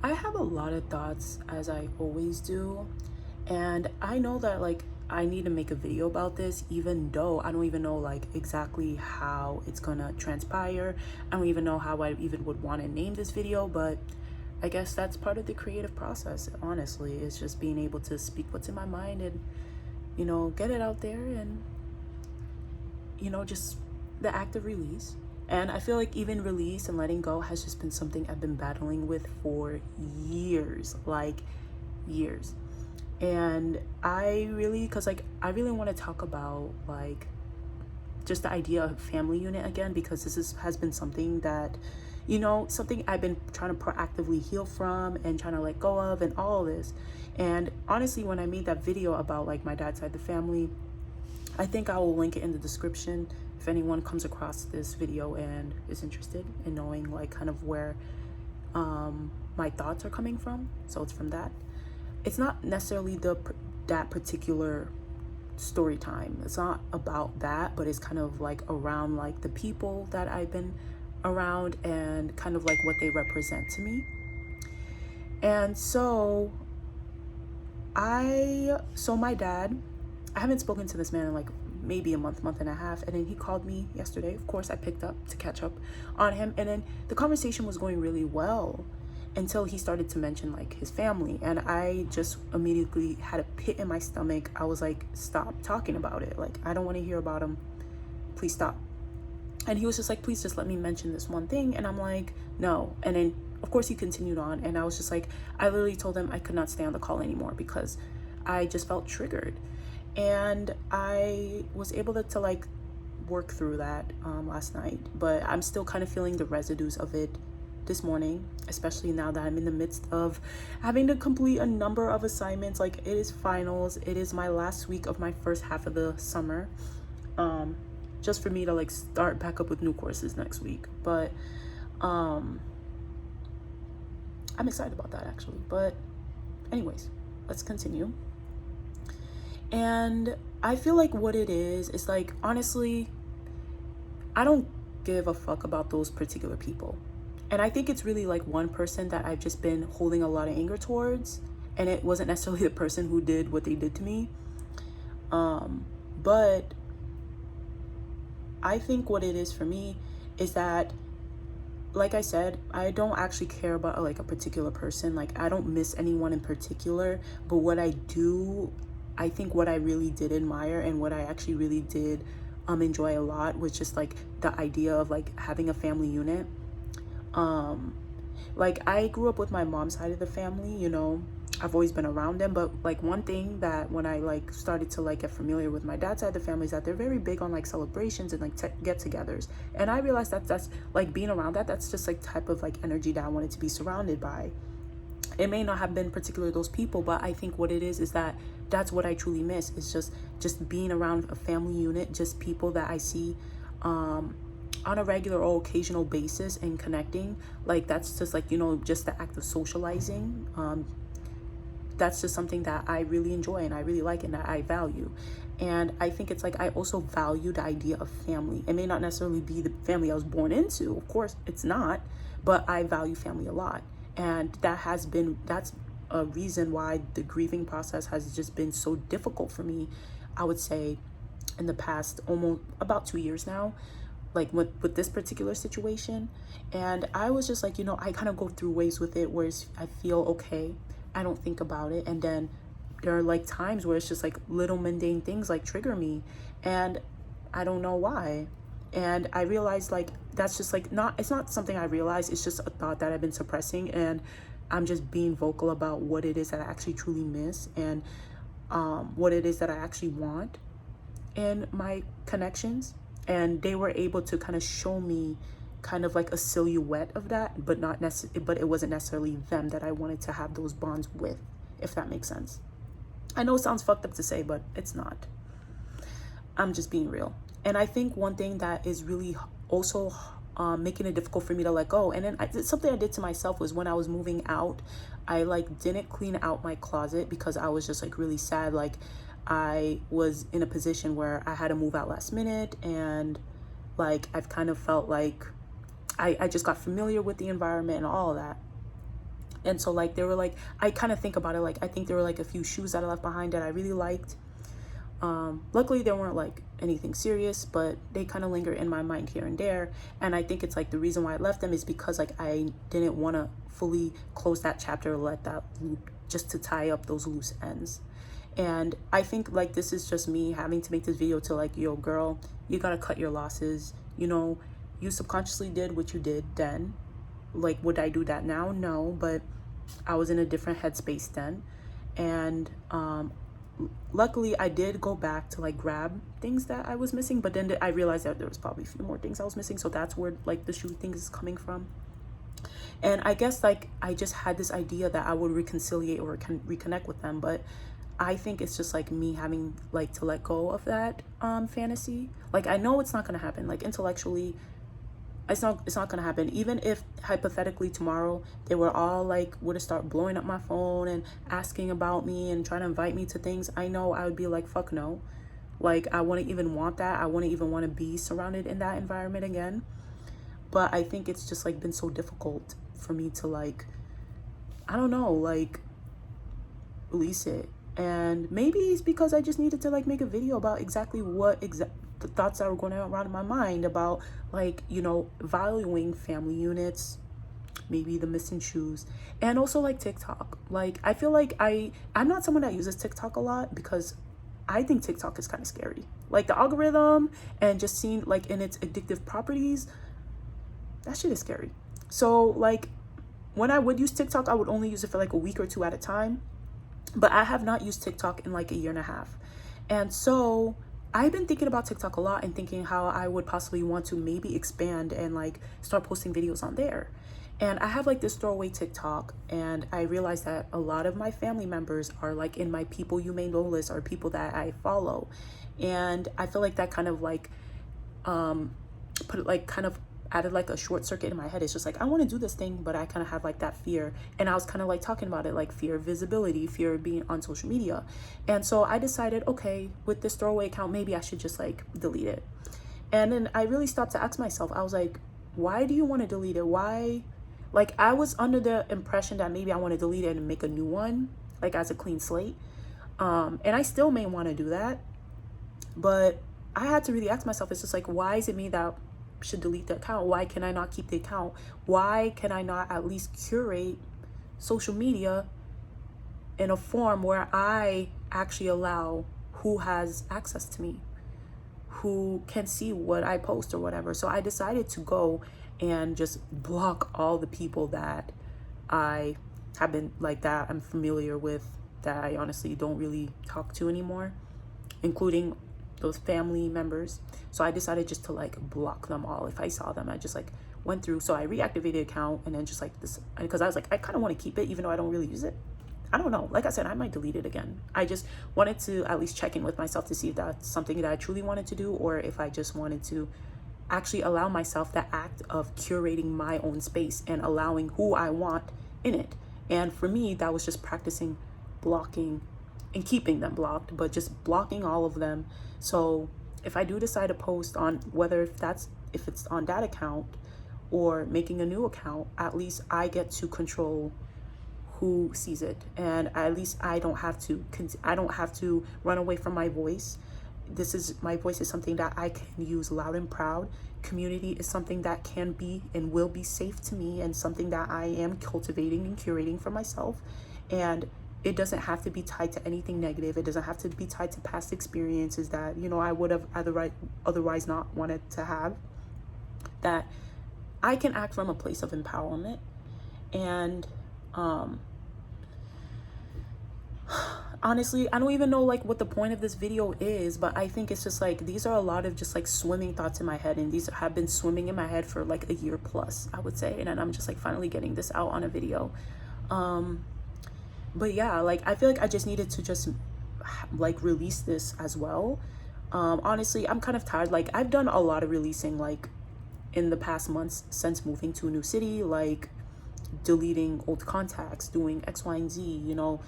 I have a lot of thoughts as I always do, and I know that I need to make a video about this even though I don't even know exactly how it's gonna transpire. I don't even know how I even would want to name this video, but I guess that's part of the creative process. Honestly, it's just being able to speak what's in my mind and get it out there and just the act of release. And I feel like even release and letting go has just been something I've been battling with for years, like years. And I really want to talk about just the idea of family unit again, because has been something that something I've been trying to proactively heal from and trying to let go of and all this. And honestly, when I made that video about my dad's side of the family, I think I will link it in the description if anyone comes across this video and is interested in knowing kind of where my thoughts are coming from. So it's from that. It's not necessarily that particular story time. It's not about that, but it's kind of around the people that I've been around and kind of what they represent to me. And so my dad, I haven't spoken to this man in maybe a month and a half, and then he called me yesterday. Of course, I picked up to catch up on him, and then the conversation was going really well until he started to mention his family, and I just immediately had a pit in my stomach. I was like, stop talking about it. I don't want to hear about him. Please stop. And he was just like, please just let me mention this one thing. And I'm like, no. And then of course he continued on, and I was just like, I literally told him I could not stay on the call anymore because I just felt triggered. And I was able to work through that last night, but I'm still kind of feeling the residues of it this morning, especially now that I'm in the midst of having to complete a number of assignments. It is finals. It is my last week of my first half of the summer, just for me to start back up with new courses next week. But I'm excited about that actually. But anyways, let's continue. And I feel like what it is honestly, I don't give a fuck about those particular people. And I think it's really one person that I've just been holding a lot of anger towards. And it wasn't necessarily the person who did what they did to me. But I think what it is for me is that, like I said, I don't actually care about a particular person. I don't miss anyone in particular. But what I do, I think what I really did admire and what I actually really did enjoy a lot was just the idea of having a family unit. I grew up with my mom's side of the family, I've always been around them, but one thing that when I started to get familiar with my dad's side of the family is that they're very big on celebrations and get-togethers. And I realized that's being around that's just type of energy that I wanted to be surrounded by. It may not have been particularly those people, but I think what it is that that's what I truly miss. Is just being around a family unit, just people that I see on a regular or occasional basis and connecting. That's just just the act of socializing. That's just something that I really enjoy and I really like and that I value. And I think it's I also value the idea of family. It may not necessarily be the family I was born into, of course it's not, but I value family a lot. And that's a reason why the grieving process has just been so difficult for me, I would say, in the past almost about 2 years now, with this particular situation. And I was just I kind of go through waves with it where I feel okay, I don't think about it, and then there are times where it's just little mundane things trigger me, and I don't know why. And I realized that's just it's not something I realized, it's just a thought that I've been suppressing, and I'm just being vocal about what it is that I actually truly miss, and what it is that I actually want in my connections. And they were able to kind of show me kind of a silhouette of that, but but it wasn't necessarily them that I wanted to have those bonds with, if that makes sense. I know it sounds fucked up to say, but it's not. I'm just being real. And I think one thing that is really also making it difficult for me to let go, and then something I did to myself was when I was moving out, I didn't clean out my closet because I was just really sad. I was in a position where I had to move out last minute, and I've kind of felt I just got familiar with the environment and all of that. And so like there were like, I kind of think about it, like I think there were like a few shoes that I left behind that I really liked. Luckily they weren't like anything serious, but they kind of linger in my mind here and there. And I think it's like the reason why I left them is because like I didn't want to fully close that chapter, let that loop, just to tie up those loose ends. And I think like this is just me having to make this video to like, yo girl, you gotta cut your losses. You know, you subconsciously did what you did then. Like, would I do that now? No, but I was in a different headspace then. And luckily I did go back to like grab things that I was missing, but then I realized that there was probably a few more things I was missing. So that's where like the shoe thing is coming from. And I guess like I just had this idea that I would reconciliate or reconnect with them, but I think it's just like me having like to let go of that fantasy. Like I know it's not gonna happen, like intellectually it's not gonna happen. Even if hypothetically tomorrow they were all like would have start blowing up my phone and asking about me and trying to invite me to things, I know I would be like, fuck no. Like I wouldn't even want that. I wouldn't even want to be surrounded in that environment again. But I think it's just like been so difficult for me to like, I don't know, like release it. And maybe it's because I just needed to like make a video about exactly what the thoughts that were going around in my mind about like, you know, valuing family units, maybe the missing shoes, and also like TikTok. Like I feel like I'm not someone that uses TikTok a lot because I think TikTok is kind of scary. Like the algorithm and just seeing like in its addictive properties, that shit is scary. So like when I would use TikTok, I would only use it for like a week or two at a time. But I have not used TikTok in like a year and a half. And so I've been thinking about TikTok a lot and thinking how I would possibly want to maybe expand and like start posting videos on there. And I have like this throwaway TikTok, and I realized that a lot of my family members are like in my people you may know list, or people that I follow. And I feel like that kind of like put it like kind of added like a short circuit in my head. It's just like I want to do this thing, but I kind of have like that fear. And I was kind of like talking about it, like fear of visibility, fear of being on social media. And so I decided, okay, with this throwaway account, maybe I should just like delete it. And then I really stopped to ask myself, I was like, why do you want to delete it? Why? Like I was under the impression that maybe I want to delete it and make a new one, like as a clean slate. And I still may want to do that, but I had to really ask myself, it's just like, why is it me that should delete the account? Why can I not keep the account? Why can I not at least curate social media in a form where I actually allow who has access to me, who can see what I post or whatever? So I decided to go and just block all the people that I have been like, that I'm familiar with, that I honestly don't really talk to anymore, including those family members. So I decided just to like block them all. If I saw them, I just like went through. So I reactivated the account, and then just like this, because I was like, I kind of want to keep it even though I don't really use it. I don't know, like I said, I might delete it again. I just wanted to at least check in with myself to see if that's something that I truly wanted to do, or if I just wanted to actually allow myself the act of curating my own space and allowing who I want in it. And for me, that was just practicing blocking and keeping them blocked, but just blocking all of them. So if I do decide to post on, whether if it's on that account or making a new account, at least I get to control who sees it, and at least I don't have to run away from my voice. My voice is something that I can use loud and proud. Community is something that can be and will be safe to me, and something that I am cultivating and curating for myself. And it doesn't have to be tied to anything negative. It doesn't have to be tied to past experiences that, you know, I would have otherwise not wanted to have. That I can act from a place of empowerment. And honestly, I don't even know like what the point of this video is, but I think it's just like, these are a lot of just like swimming thoughts in my head, and these have been swimming in my head for like a year plus, I would say. And then I'm just like finally getting this out on a video. But yeah, like I feel like I just needed to just like release this as well. Honestly, I'm kind of tired. Like I've done a lot of releasing like in the past months since moving to a new city, like deleting old contacts, doing X, Y, and Z, you know,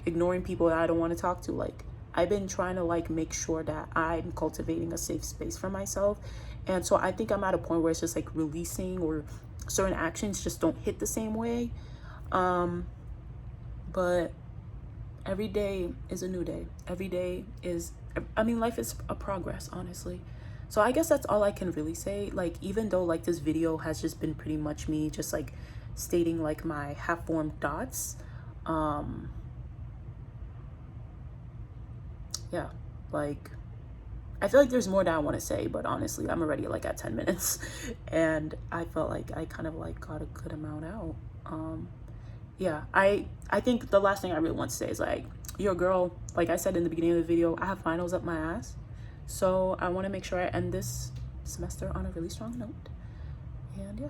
ignoring people that I don't want to talk to. Like I've been trying to like make sure that I'm cultivating a safe space for myself. And so I think I'm at a point where it's just like releasing or certain actions just don't hit the same way. But every day is a new day. Every day is, I mean, life is a progress, honestly. So I guess that's all I can really say. Like, even though like this video has just been pretty much me just like stating like my half-formed thoughts, yeah, like I feel like there's more that I want to say, but honestly, I'm already like at 10 minutes and I felt like I kind of like got a good amount out. Yeah, I think the last thing I really want to say is like, your girl, like I said in the beginning of the video, I have finals up my ass. So I want to make sure I end this semester on a really strong note. And yeah.